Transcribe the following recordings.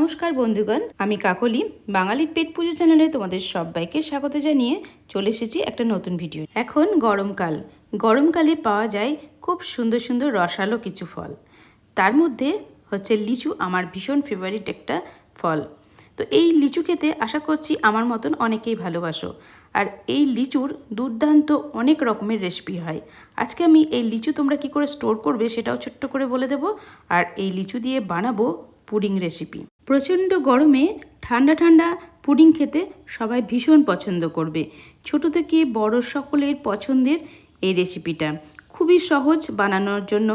নমস্কার বন্ধুগণ, আমি কাকলি বাঙালির পেট পুজো চ্যানেলে তোমাদের সবাইকে স্বাগত জানিয়ে চলে এসেছি একটা নতুন ভিডিও। এখন গরমকালে পাওয়া যায় খুব সুন্দর সুন্দর রসালো কিছু ফল। তার মধ্যে হচ্ছে লিচু, আমার ভীষণ ফেভারিট একটা ফল। তো এই লিচু খেতে আশা করছি আমার মতন অনেকেই ভালোবাসো। আর এই লিচুর দুর্দান্ত অনেক রকমের রেসিপি হয়। আজকে আমি এই লিচু তোমরা কি করে স্টোর করবে সেটাও ছোট্ট করে বলে দেবো। আর এই লিচু দিয়ে বানাবো পুডিং রেসিপি। প্রচণ্ড গরমে ঠান্ডা ঠান্ডা পুডিং খেতে সবাই ভীষণ পছন্দ করবে। ছোট থেকে বড় সকলের পছন্দের এই রেসিপিটা খুবই সহজ, বানানোর জন্য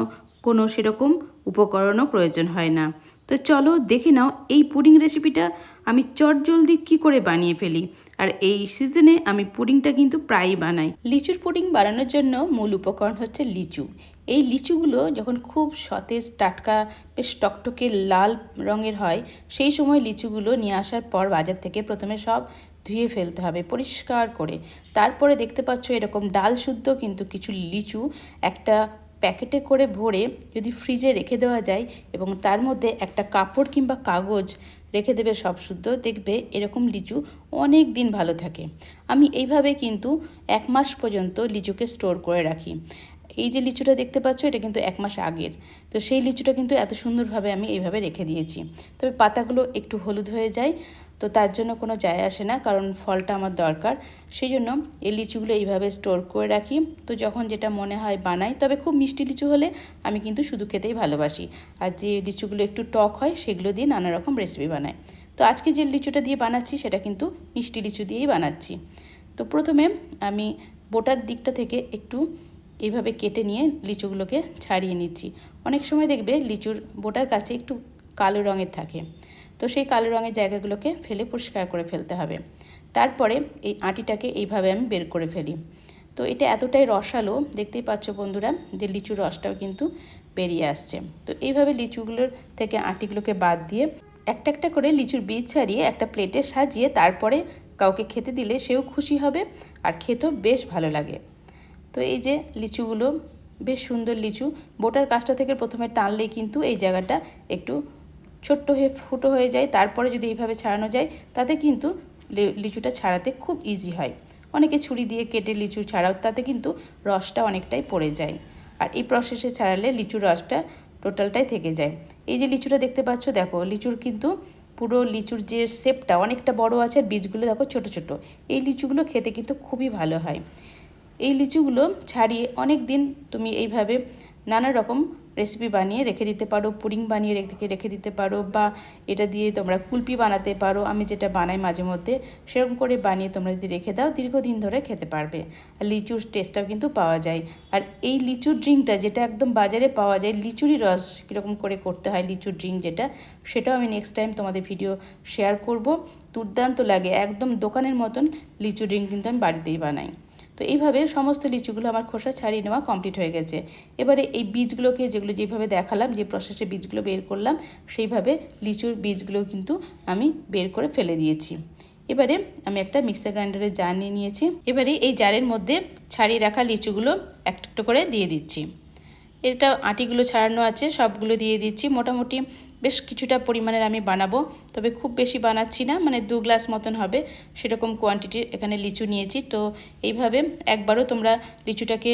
কোনো সেরকম উপকরণও প্রয়োজন হয় না। তো চলো দেখে নাও এই পুডিং রেসিপিটা আমি চটজলদি কী করে বানিয়ে ফেলি। আর এই সিজনে আমি পুডিংটা কিন্তু প্রায়ই বানাই। লিচুর পুডিং বানানোর জন্য মূল উপকরণ হচ্ছে লিচু। এই লিচুগুলো যখন খুব সতেজ টাটকা বেশ টকটকে লাল রঙের হয়, সেই সময় লিচুগুলো নিয়ে আসার পর বাজার থেকে প্রথমে সব ধুয়ে ফেলতে হবে পরিষ্কার করে। তারপরে দেখতে পাচ্ছ এরকম ডাল শুদ্ধ কিন্তু কিছু লিচু একটা প্যাকেটে করে ভরে যদি ফ্রিজে রেখে দেওয়া যায় এবং তার মধ্যে একটা কাপড় কিংবা কাগজ রেখে দেবে সব শুদ্ধ, দেখবে এরকম লিচু অনেক দিন ভালো থাকে। আমি এইভাবে কিন্তু 1 মাস পর্যন্ত লিচুকে স্টোর করে রাখি। এই যে লিচুটা দেখতে পাচ্ছ এটা কিন্তু 1 মাস আগের। তো সেই লিচুটা কিন্তু এত সুন্দরভাবে আমি এইভাবে রেখে দিয়েছি। তবে পাতাগুলো একটু হলুদ হয়ে যায়, তো তার জন্য কোনো যায় আসে না, কারণ ফলটা আমার দরকার। সেই জন্য এই লিচুগুলো এইভাবে স্টোর করে রাখি। তো যখন যেটা মনে হয় বানাই। তবে খুব মিষ্টি লিচু হলে আমি কিন্তু শুধু খেতেই ভালোবাসি। আর যে লিচুগুলো একটু টক হয় সেগুলো দিয়ে নানা রকম রেসিপি বানাই। তো আজকে যে লিচুটা দিয়ে বানাচ্ছি সেটা কিন্তু মিষ্টি লিচু দিয়েই বানাচ্ছি। তো প্রথমে আমি বোটার দিকটা থেকে একটু এইভাবে কেটে নিয়ে লিচুগুলোকে ছাড়িয়ে নিচ্ছি। অনেক সময় দেখবে লিচুর বোটার কাছে একটু কালো রঙের থাকে, তো সেই কালো রঙের জায়গাগুলোকে ফেলে পরিষ্কার করে ফেলতে হবে। তারপরে এই আটিটাকে এইভাবে আমি বের করে ফেলি। তো এটা এতটাই রসালো, দেখতেই পাচ্ছ বন্ধুরা যে লিচুর রসটাও কিন্তু বেরিয়ে আসছে। তো এইভাবে লিচুগুলোর থেকে আটিগুলোকে বাদ দিয়ে একটা একটা করে লিচুর বীজ ছাড়িয়ে একটা প্লেটে সাজিয়ে তারপরে কাউকে খেতে দিলে সেও খুশি হবে আর খেতেও বেশ ভালো লাগে। তো এই যে লিচুগুলো বেশ সুন্দর লিচু, বোটার কাছটা থেকে প্রথমে টানলেই কিন্তু এই জায়গাটা একটু ছোট্ট হয়ে ফুটো হয়ে যায়। তারপরে যদি এইভাবে ছাড়ানো যায় তাতে কিন্তু লিচুটা ছাড়াতে খুব ইজি হয়। অনেকে ছুরি দিয়ে কেটে লিচু ছাড়াও, তাতে কিন্তু রসটা অনেকটাই পড়ে যায়। আর এই প্রসেসে ছাড়ালে লিচুর রসটা টোটালটাই থেকে যায়। এই যে লিচুটা দেখতে পাচ্ছ, দেখো লিচুর কিন্তু পুরো লিচুর যে শেপটা অনেকটা বড় আছে, আর বীজগুলো দেখো ছোট ছোট। এই লিচুগুলো খেতে কিন্তু খুবই ভালো হয়। এই লিচুগুলো ছাড়িয়ে অনেক দিন তুমি এইভাবে নানা রকম রেসিপি বানিয়ে রেখে দিতে পারো, পুডিং বানিয়ে রেখে দিতে পারো, বা এটা দিয়ে তোমরা কুলপি বানাতে পারো। আমি যেটা বানাই মাঝে মধ্যে সেরকম করে বানিয়ে তোমরা যদি রেখে দাও দীর্ঘদিন ধরে খেতে পারবে। আর লিচুর টেস্টটাও কিন্তু পাওয়া যায়। আর এই লিচুর ড্রিঙ্কটা যেটা একদম বাজারে পাওয়া যায়, লিচুরই রস কীরকম করে করতে হয় লিচুর ড্রিঙ্ক যেটা, সেটাও আমি নেক্সট টাইম তোমাদের ভিডিও শেয়ার করব। দুর্দান্ত লাগে, একদম দোকানের মতন লিচু ড্রিঙ্ক কিন্তু আমি বাড়িতেই বানাই। তো এইভাবে সমস্ত লিচুগুলো আমার খোসা ছাড়িয়ে নেওয়া কমপ্লিট হয়ে গেছে। এবারে এই বীজগুলোকে, যেগুলো যেভাবে দেখালাম যে প্রসেসে বীজগুলো বের করলাম, সেইভাবে লিচুর বীজগুলো কিন্তু আমি বের করে ফেলে দিয়েছি। এবারে আমি একটা মিক্সার গ্রাইন্ডারের জার নিয়ে নিয়েছি। এবারে এই জারের মধ্যে ছাড়িয়ে রাখা লিচুগুলো একটা একটা করে দিয়ে দিচ্ছি। এটা আটিগুলো ছাড়ানো আছে সবগুলো দিয়ে দিচ্ছি। মোটামুটি বেশ কিছুটা পরিমাণের আমি বানাবো, তবে খুব বেশি বানাচ্ছি না, মানে 2 গ্লাস মতন হবে সেরকম কোয়ান্টিটির এখানে লিচু নিয়েছি। তো এইভাবে একবারও তোমরা লিচুটাকে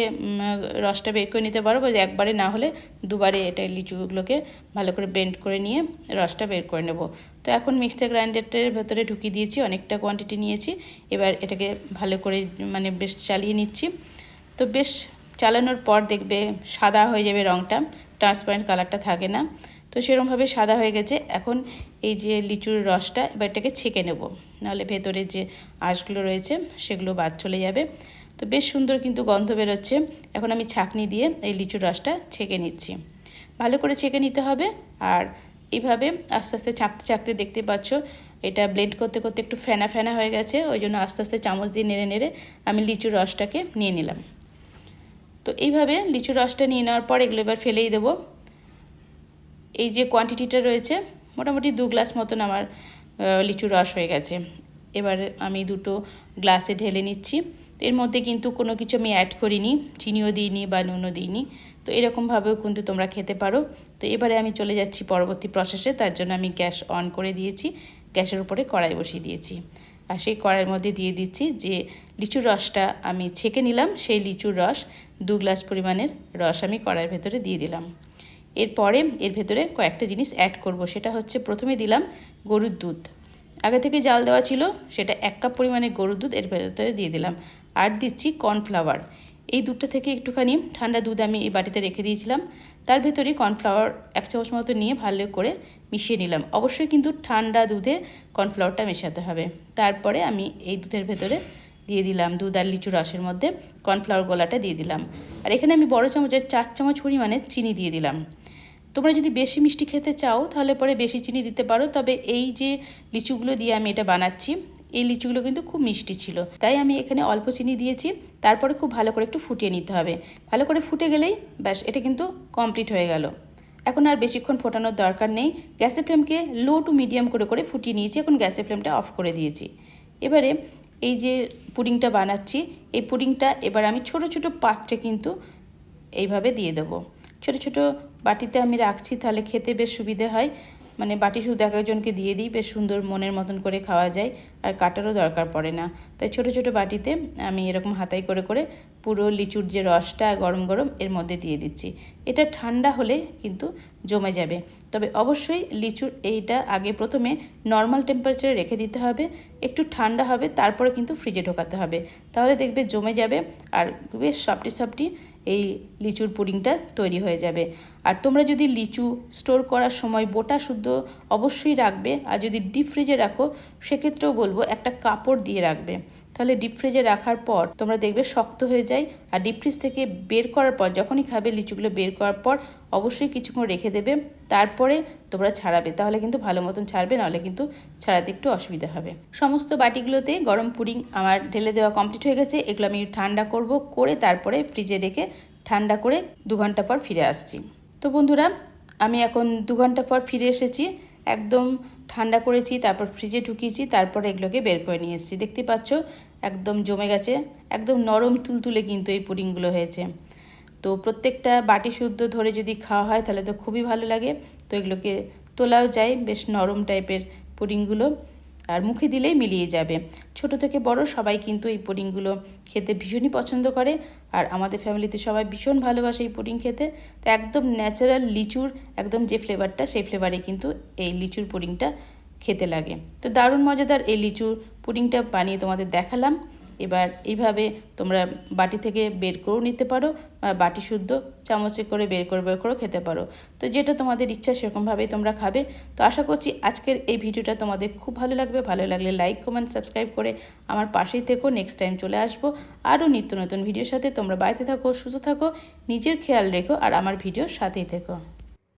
রসটা বের করে নিতে পারো, বা একবারে না হলে দুবারে এটা লিচুগুলোকে ভালো করে ব্লেন্ড করে নিয়ে রসটা বের করে নেব। তো এখন মিক্সার গ্রাইন্ডারটার ভেতরে ঢুকিয়ে দিয়েছি, অনেকটা কোয়ান্টিটি নিয়েছি। এবার এটাকে ভালো করে মানে বেশ চালিয়ে নিচ্ছি। তো বেশ চালানোর পর দেখবে সাদা হয়ে যাবে রঙটা, ট্রান্সপারেন্ট কালারটা থাকে না। তো সেরকমভাবে সাদা হয়ে গেছে। এখন এই যে লিচুর রসটা, এবার এটাকে ছেঁকে নেব, নাহলে ভেতরে যে আঁশগুলো রয়েছে সেগুলো বাদ চলে যাবে। তো বেশ সুন্দর কিন্তু গন্ধ বেরোচ্ছে। এখন আমি ছাঁকনি দিয়ে এই লিচুর রসটা ছেঁকে নিচ্ছি। ভালো করে ছেঁকে নিতে হবে। আর এইভাবে আস্তে আস্তে ছাঁকতে ছাঁকতে দেখতে পাচ্ছ এটা ব্লেন্ড করতে করতে একটু ফেনা ফেনা হয়ে গেছে, ওই জন্য আস্তে আস্তে চামচ দিয়ে নেড়ে নেড়ে আমি লিচুর রসটাকে নিয়ে নিলাম। তো এইভাবে লিচুর রসটা নিয়ে নেওয়ার পর এগুলো এবার ফেলেই দেবো। এই যে কোয়ান্টিটিটা রয়েছে মোটামুটি 2 গ্লাস মতন আমার লিচুর রস হয়ে গেছে। এবার আমি 2টো গ্লাসে ঢেলে নিচ্ছি। এর মধ্যে কিন্তু কোনো কিছু আমি অ্যাড করিনি, চিনিও দিইনি বা নুনও দিইনি। তো এরকমভাবেও কিন্তু তোমরা খেতে পারো। তো এবারে আমি চলে যাচ্ছি পরবর্তী প্রসেসে। তার জন্য আমি গ্যাস অন করে দিয়েছি, গ্যাসের উপরে কড়াই বসিয়ে দিয়েছি। আর সেই কড়াইয়ের মধ্যে দিয়ে দিচ্ছি যে লিচুর রসটা আমি ছেঁকে নিলাম, সেই লিচুর রস 2 গ্লাস পরিমাণের রস আমি কড়াইয়ের ভেতরে দিয়ে দিলাম। এরপরে এর ভেতরে কয়েকটা জিনিস অ্যাড করব। সেটা হচ্ছে প্রথমে দিলাম গরুর দুধ, আগে থেকে জাল দেওয়া ছিল, সেটা 1 কাপ পরিমাণে গরুর দুধ এর ভেতরে দিয়ে দিলাম। আর দিচ্ছি কর্নফ্লাওয়ার। এই দুধটা থেকে একটুখানি ঠান্ডা দুধ আমি এই বাটিতে রেখে দিয়েছিলাম, তার ভেতরে কর্নফ্লাওয়ার 1 চামচ মতো নিয়ে ভালো করে মিশিয়ে নিলাম। অবশ্যই কিন্তু ঠান্ডা দুধে কর্নফ্লাওয়ারটা মেশাতে হবে। তারপরে আমি এই দুধের ভেতরে দিয়ে দিলাম, দুধ আর লিচু রসের মধ্যে কর্নফ্লাওয়ার গোলাটা দিয়ে দিলাম। আর এখানে আমি বড় চামচের 4 চামচ পরিমাণে চিনি দিয়ে দিলাম। তোমরা যদি বেশি মিষ্টি খেতে চাও তাহলে পরে বেশি চিনি দিতে পারো, তবে এই যে লিচুগুলো দিয়ে আমি এটা বানাচ্ছি, এই লিচুগুলো কিন্তু খুব মিষ্টি ছিল, তাই আমি এখানে অল্প চিনি দিয়েছি। তারপরে খুব ভালো করে একটু ফুটিয়ে নিতে হবে। ভালো করে ফুটে গেলেই ব্যাস, এটা কিন্তু কমপ্লিট হয়ে গেল। এখন আর বেশিক্ষণ ফোটানোর দরকার নেই। গ্যাসের ফ্লেমকে লো টু মিডিয়াম করে করে ফুটিয়ে নিয়েছি, এখন গ্যাসের ফ্লেমটা অফ করে দিয়েছি। এবারে এই যে পুডিংটা বানাচ্ছি, এই পুডিংটা এবার আমি ছোট ছোট পাত্রে কিন্তু এইভাবে দিয়ে দেবো। ছোট ছোট বাটিতে আমি রাখছি, তাহলে খেতে বেশ সুবিধে হয়। মানে বাটি শুধু এক একজনকে দিয়ে দিই, বেশ সুন্দর মনের মতন করে খাওয়া যায়, আর কাটারও দরকার পড়ে না। তাই ছোট ছোট বাটিতে আমি এরকম হাতাই করে করে পুরো লিচুর যে রসটা গরম গরম এর মধ্যে দিয়ে দিচ্ছি। এটা ঠান্ডা হলে কিন্তু জমে যাবে, তবে অবশ্যই লিচুর এইটা আগে প্রথমে নর্মাল টেম্পারেচারে রেখে দিতে হবে, একটু ঠান্ডা হবে তারপরে কিন্তু ফ্রিজে ঢোকাতে হবে, তাহলে দেখবে জমে যাবে আর বেশ সফটি সফটি এই লিচুর পুডিংটা তৈরি হয়ে যাবে। আর তোমরা যদি লিচু স্টোর করার সময় বোটা শুদ্ধ অবশ্যই রাখবে, আর যদি ডিপ ফ্রিজে রাখো সেক্ষেত্রেও বলবো একটা কাপড় দিয়ে রাখবে, তাহলে ডিপ ফ্রিজে রাখার পর তোমরা দেখবে শক্ত হয়ে যায়। আর ডিপ ফ্রিজ থেকে বের করার পর যখনই খাবে লিচুগুলো বের করার পর অবশ্যই কিছুক্ষণ রেখে দেবে, তারপরে তোমরা ছাড়াবে, তাহলে কিন্তু ভালো মতন ছাড়বে, নাহলে কিন্তু ছাড়াতে একটু অসুবিধা হবে। সমস্ত বাটিগুলোতে গরম পুডিং আমার ঢেলে দেওয়া কমপ্লিট হয়ে গেছে। এগুলো আমি ঠান্ডা করব, করে তারপরে ফ্রিজে রেখে ঠান্ডা করে 2 ঘন্টা পর ফিরে আসছি। তো বন্ধুরা, আমি এখন 2 ঘন্টা পর ফিরে এসেছি। একদম ঠান্ডা করেছি, তারপর ফ্রিজে ঢুকিয়েছি, তারপর এগুলোকে বের করে নিয়ে এসেছি। দেখতে পাচ্ছ একদম জমে গেছে, একদম নরম তুলতুলে কিন্তু এই পুডিংগুলো হয়েছে। তো প্রত্যেকটা বাটি শুদ্ধ ধরে যদি খাওয়া হয় তাহলে তো খুবই ভালো লাগে। তো এগুলোকে তোলাও যায়, বেশ নরম টাইপের পুডিংগুলো, আর মুখে দিলেই মিলিয়ে যাবে। ছোট থেকে বড় সবাই কিন্তু এই পুডিংগুলো খেতে ভীষণই পছন্দ করে, আর আমাদের ফ্যামিলিতে সবাই ভীষণ ভালোবাসে এই পুডিং খেতে। তো একদম ন্যাচারাল লিচুর একদম যে ফ্লেভারটা, সেই ফ্লেভারে কিন্তু এই লিচুর পুডিংটা খেতে লাগে। তো দারুণ মজাদার এই লিচুর পুডিংটা বানিয়ে তোমাদের দেখালাম। এবার এইভাবে তোমরা বাটি থেকে বের করেও নিতে পারো, বা বাটি শুদ্ধ চামচে করে বের করেও খেতে পারো। তো যেটা তোমাদের ইচ্ছা সেরকমভাবেই তোমরা খাবে। তো আশা করছি আজকের এই ভিডিওটা তোমাদের খুব ভালো লাগবে। ভালো লাগলে লাইক কমেন্ট সাবস্ক্রাইব করে আমার পাশেই থেকো। নেক্সট টাইম চলে আসবো আরও নিত্য নতুন ভিডিওর সাথে। তোমরা বাড়িতে থাকো, সুস্থ থাকো, নিজের খেয়াল রেখো, আর আমার ভিডিওর সাথেই থেকো।